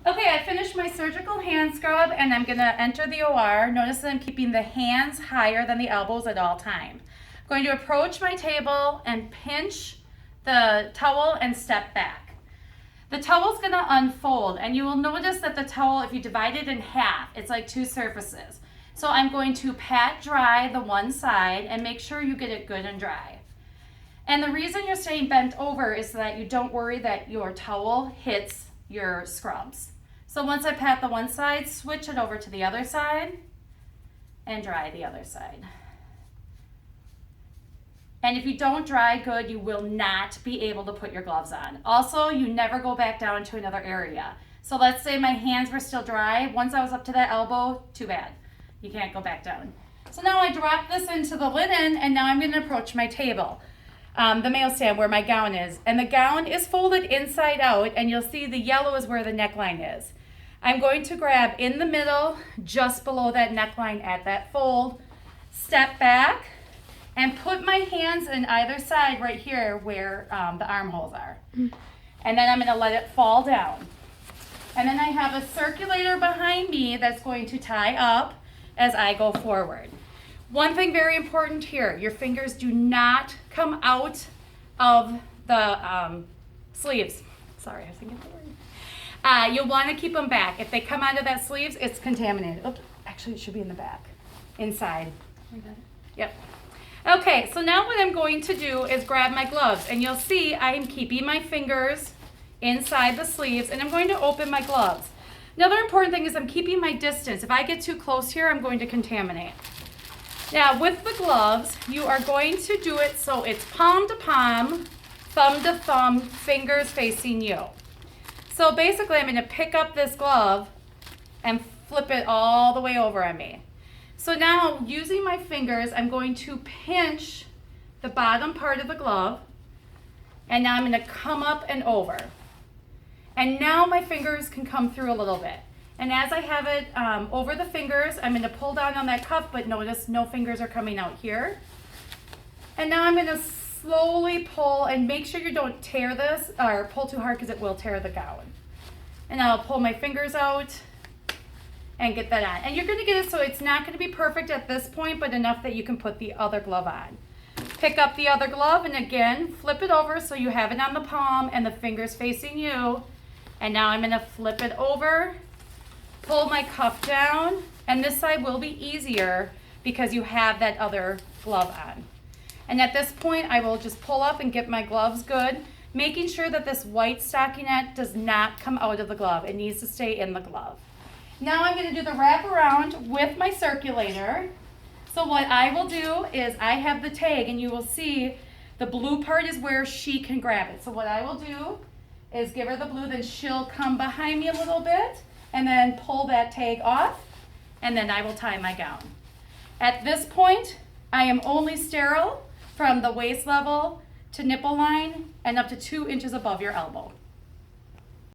Okay, I finished my surgical hand scrub and I'm gonna enter the OR. Notice that I'm keeping the hands higher than the elbows at all time. I'm going to approach my table and pinch the towel and step back. The towel's gonna unfold and you will notice that the towel, if you divide it in half, it's like two surfaces. So I'm going to pat dry the one side and make sure you get it good and dry. And the reason you're staying bent over is so that you don't worry that your towel hits your scrubs. So once I pat the one side, switch it over to the other side and dry the other side. And if you don't dry good, you will not be able to put your gloves on. Also, you never go back down to another area. So let's say my hands were still dry. Once I was up to that elbow, too bad. You can't go back down. So now I drop this into the linen and now I'm gonna approach my table. The mail stand where my gown is. And the gown is folded inside out and you'll see the yellow is where the neckline is. I'm going to grab in the middle, just below that neckline at that fold, step back, and put my hands in either side right here where the armholes are. And then I'm gonna let it fall down. And then I have a circulator behind me that's going to tie up as I go forward. One thing very important here, your fingers do not come out of the sleeves. Sorry, I was thinking the word. You'll want to keep them back. If they come out of that sleeves, it's contaminated. Oops, actually it should be in the back, inside. Yep. Okay, so now what I'm going to do is grab my gloves and you'll see I'm keeping my fingers inside the sleeves and I'm going to open my gloves. Another important thing is I'm keeping my distance. If I get too close here, I'm going to contaminate. Now with the gloves, you are going to do it so it's palm to palm, thumb to thumb, fingers facing you. So basically I'm going to pick up this glove and flip it all the way over on me. So now using my fingers, I'm going to pinch the bottom part of the glove and now I'm going to come up and over. And now my fingers can come through a little bit. And as I have it over the fingers, I'm going to pull down on that cuff, but notice no fingers are coming out here. And now I'm going to slowly pull and make sure you don't tear this or pull too hard because it will tear the gown. And I'll pull my fingers out and get that on. And you're going to get it so it's not going to be perfect at this point, but enough that you can put the other glove on. Pick up the other glove and again, flip it over so you have it on the palm and the fingers facing you. And now I'm going to flip it over, pull my cuff down, and this side will be easier because you have that other glove on. And at this point, I will just pull up and get my gloves good, making sure that this white stockinette does not come out of the glove. It needs to stay in the glove. Now I'm going to do the wrap around with my circulator. So what I will do is I have the tag, and you will see the blue part is where she can grab it. So what I will do is give her the blue, then she'll come behind me a little bit, and then pull that tag off, and then I will tie my gown. At this point, I am only sterile from the waist level to nipple line and up to 2 inches above your elbow.